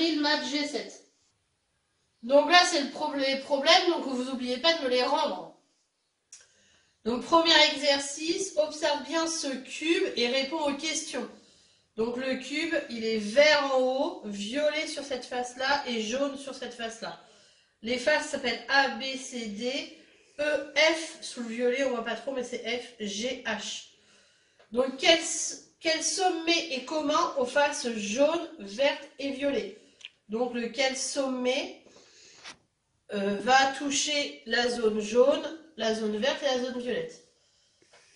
avril, maths G7. Donc là, c'est les problèmes, donc vous n'oubliez pas de me les rendre. Donc premier exercice, observe bien ce cube et réponds aux questions. Donc le cube, il est vert en haut, violet sur cette face-là et jaune sur cette face-là. Les faces s'appellent A, B, C, D, E, F, sous le violet, on voit pas trop, mais c'est F, G, H. Donc quel sommet est commun aux faces jaune, verte et violet? Donc lequel sommet va toucher la zone jaune, la zone verte et la zone violette.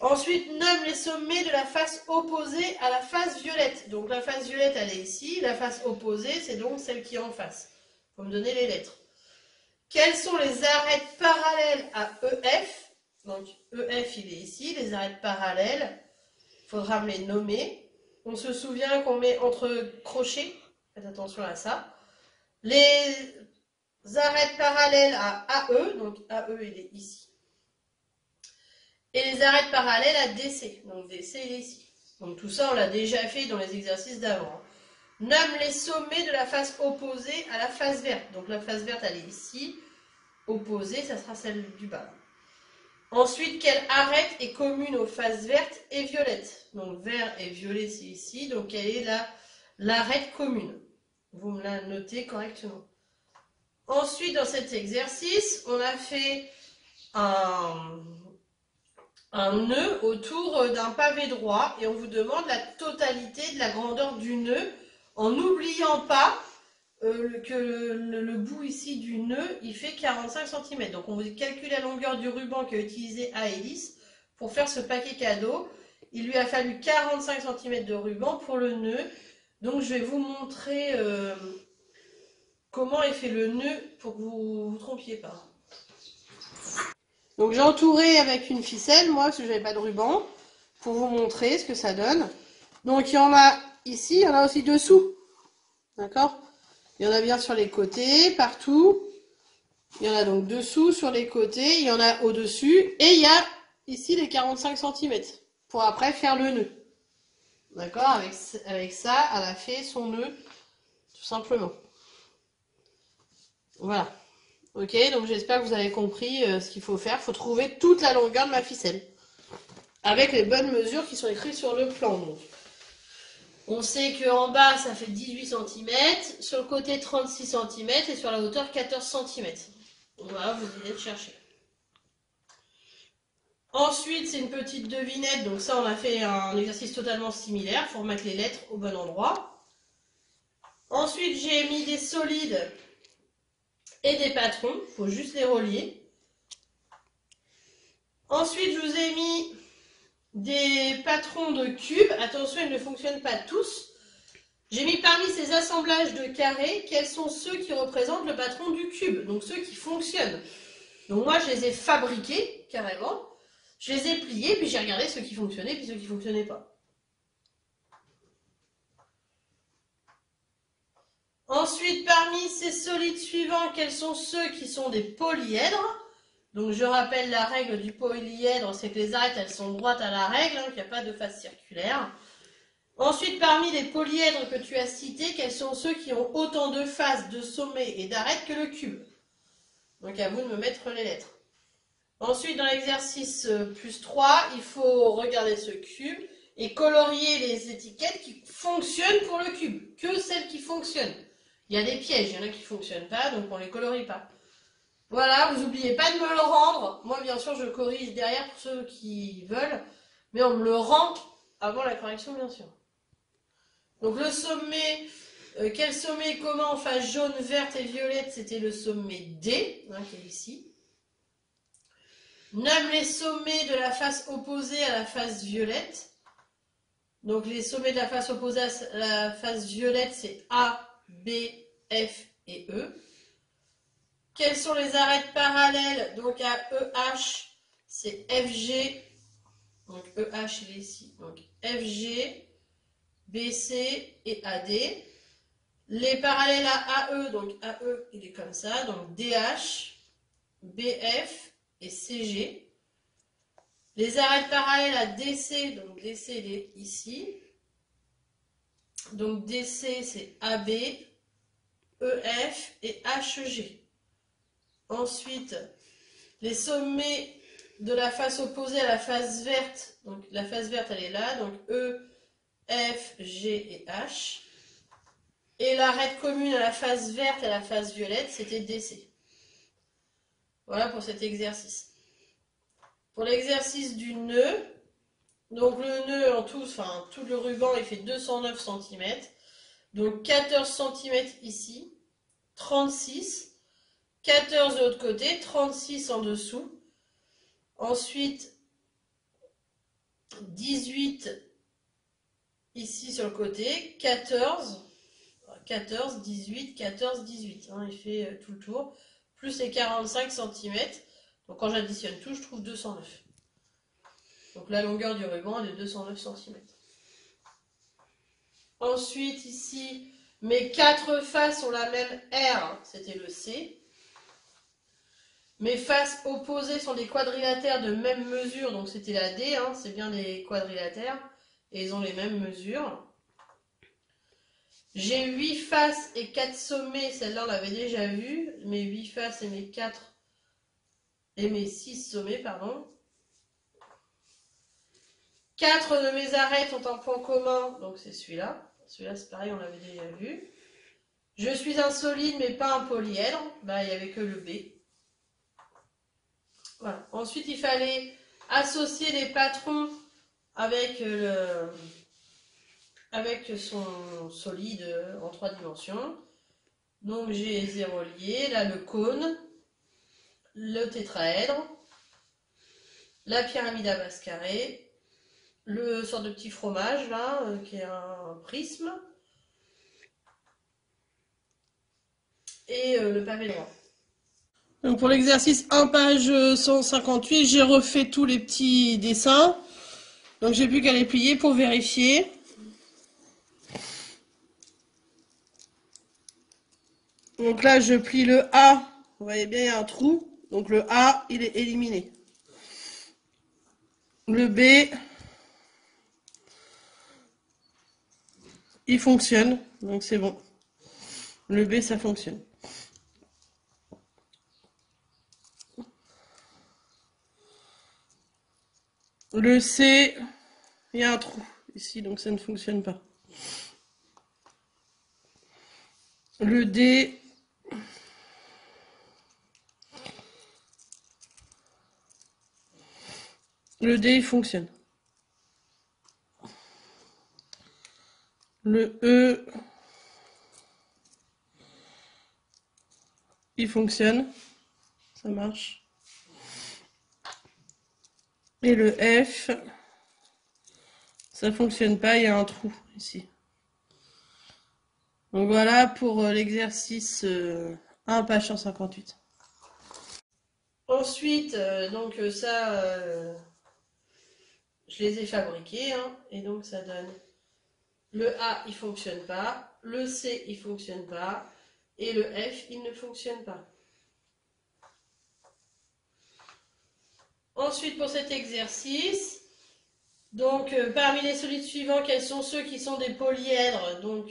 Ensuite, nomme les sommets de la face opposée à la face violette. Donc la face violette, elle est ici. La face opposée, c'est donc celle qui est en face. Il faut me donner les lettres. Quelles sont les arêtes parallèles à EF? Donc EF, il est ici. Les arêtes parallèles, il faudra me les nommer. On se souvient qu'on met entre crochets. Faites attention à ça. Les arêtes parallèles à AE, donc AE, il est ici. Et les arêtes parallèles à DC, donc DC, il est ici. Donc tout ça, on l'a déjà fait dans les exercices d'avant. Nomme les sommets de la face opposée à la face verte. Donc la face verte, elle est ici. Opposée, ça sera celle du bas. Ensuite, quelle arête est commune aux faces vertes et violettes? Donc vert et violet, c'est ici. Donc quelle est l'arête commune? Vous me la notez correctement. Ensuite, dans cet exercice, on a fait un nœud autour d'un pavé droit et on vous demande la totalité de la grandeur du nœud en n'oubliant pas que le bout ici du nœud, il fait 45 cm. Donc on vous calcule la longueur du ruban qu'a utilisé Aélis pour faire ce paquet cadeau. Il lui a fallu 45 cm de ruban pour le nœud. Donc je vais vous montrer comment est fait le nœud pour que vous ne vous trompiez pas. Donc j'ai entouré avec une ficelle, moi, parce que j'avais pas de ruban, pour vous montrer ce que ça donne. Donc il y en a ici, il y en a aussi dessous. D'accord? Il y en a bien sur les côtés, partout. Il y en a donc dessous, sur les côtés, il y en a au-dessus. Et il y a ici les 45 cm pour après faire le nœud. D'accord? Avec ça, elle a fait son nœud, tout simplement. Voilà. Ok, donc j'espère que vous avez compris ce qu'il faut faire. Il faut trouver toute la longueur de ma ficelle. Avec les bonnes mesures qui sont écrites sur le plan. Donc. On sait qu'en bas, ça fait 18 cm, sur le côté 36 cm et sur la hauteur 14 cm. Voilà, vous allez le chercher. Ensuite, c'est une petite devinette. Donc ça, on a fait un exercice totalement similaire. Il faut remettre les lettres au bon endroit. Ensuite, j'ai mis des solides et des patrons, il faut juste les relier. Ensuite, je vous ai mis des patrons de cubes. Attention, ils ne fonctionnent pas tous. J'ai mis parmi ces assemblages de carrés, quels sont ceux qui représentent le patron du cube, donc ceux qui fonctionnent. Donc moi, je les ai fabriqués, carrément. Je les ai pliés, puis j'ai regardé ceux qui fonctionnaient, puis ceux qui ne fonctionnaient pas. Ensuite, parmi ces solides suivants, quels sont ceux qui sont des polyèdres? Donc je rappelle la règle du polyèdre, c'est que les arêtes elles sont droites à la règle, qu'il n'y a pas de face circulaire. Ensuite, parmi les polyèdres que tu as cités, quels sont ceux qui ont autant de faces, de sommets et d'arêtes que le cube? Donc à vous de me mettre les lettres. Ensuite, dans l'exercice plus 3, il faut regarder ce cube et colorier les étiquettes qui fonctionnent pour le cube, que celles qui fonctionnent. Il y a des pièges, il y en a qui ne fonctionnent pas, donc on ne les colorie pas. Voilà, vous n'oubliez pas de me le rendre. Moi, bien sûr, je corrige derrière pour ceux qui veulent, mais on me le rend avant la correction, bien sûr. Donc le sommet, quel sommet est commun en face jaune, verte et violette? C'était le sommet D, qui est ici. Nomme les sommets de la face opposée à la face violette. Donc les sommets de la face opposée à la face violette, c'est A, B, F et E. Quelles sont les arêtes parallèles? Donc à EH, c'est FG. Donc EH, il est ici. Donc FG, BC et AD. Les parallèles à AE, donc AE, il est comme ça. Donc DH, BF et CG. Les arêtes parallèles à DC, donc DC, il est ici. Donc DC, c'est AB, EF et HG. Ensuite, les sommets de la face opposée à la face verte. Donc la face verte, elle est là. Donc E, F, G et H. Et l'arête commune à la face verte et à la face violette, c'était DC. Voilà pour cet exercice. Pour l'exercice du nœud, donc le nœud en tout, enfin tout le ruban, il fait 209 cm. Donc 14 cm ici, 36, 14 de l'autre côté, 36 en dessous. Ensuite, 18 ici sur le côté, 14, 14, 18, 14, 18. Hein, il fait tout le tour. Plus les 45 cm. Donc quand j'additionne tout, je trouve 209. Donc la longueur du ruban est de 209 cm. Ensuite, ici, mes 4 faces ont la même R, c'était le C. Mes faces opposées sont des quadrilatères de même mesure, donc c'était la D, hein, c'est bien des quadrilatères, et ils ont les mêmes mesures. J'ai 8 faces et 4 sommets, celle-là on l'avait déjà vue, mes 8 faces et mes 4 et mes 6 sommets, pardon. 4 de mes arêtes ont un point commun, donc c'est celui-là. Celui-là c'est pareil, on l'avait déjà vu. Je suis un solide mais pas un polyèdre, bah, il n'y avait que le B. Voilà. Ensuite, il fallait associer les patrons avec son solide en 3 dimensions. Donc j'ai les aéroliers, là le cône, le tétraèdre, la pyramide à base carrée, le sort de petit fromage là, qui est un prisme, et le pavé droit. Donc pour l'exercice 1 page 158, j'ai refait tous les petits dessins. Donc j'ai plus qu'à les plier pour vérifier. Donc là je plie le A, vous voyez bien il y a un trou. Donc le A il est éliminé. Le B il fonctionne, donc c'est bon. Le B ça fonctionne. Le C, il y a un trou ici, donc ça ne fonctionne pas. Le D, il fonctionne. Le E, il fonctionne, ça marche. Et le F, ça fonctionne pas, il y a un trou ici. Donc voilà pour l'exercice 1, page 158. Ensuite, donc ça, je les ai fabriqués, hein, et donc ça donne le A, il fonctionne pas, le C, il fonctionne pas, et le F, il ne fonctionne pas. Ensuite, pour cet exercice, donc parmi les solides suivants, quels sont ceux qui sont des polyèdres? Donc,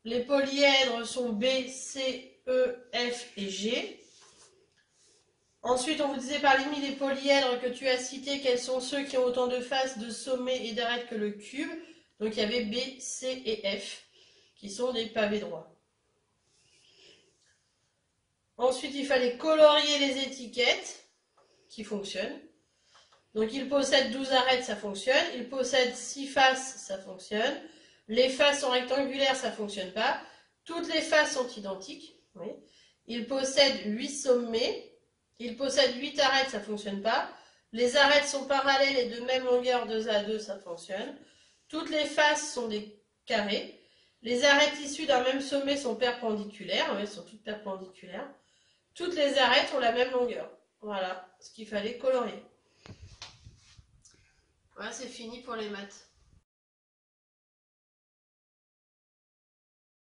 les polyèdres sont B, C, E, F et G. Ensuite, on vous disait parmi les polyèdres que tu as cités, quels sont ceux qui ont autant de faces, de sommets et d'arêtes que le cube. Donc, il y avait B, C et F, qui sont des pavés droits. Ensuite, il fallait colorier les étiquettes qui fonctionnent. Donc, il possède 12 arêtes, ça fonctionne. Il possède 6 faces, ça fonctionne. Les faces sont rectangulaires, ça ne fonctionne pas. Toutes les faces sont identiques. Oui. Il possède 8 sommets. Il possède 8 arêtes, ça ne fonctionne pas. Les arêtes sont parallèles et de même longueur 2 à 2, ça fonctionne. Toutes les faces sont des carrés. Les arêtes issues d'un même sommet sont perpendiculaires. Oui, elles sont toutes perpendiculaires. Toutes les arêtes ont la même longueur. Voilà ce qu'il fallait colorier. Voilà, c'est fini pour les maths.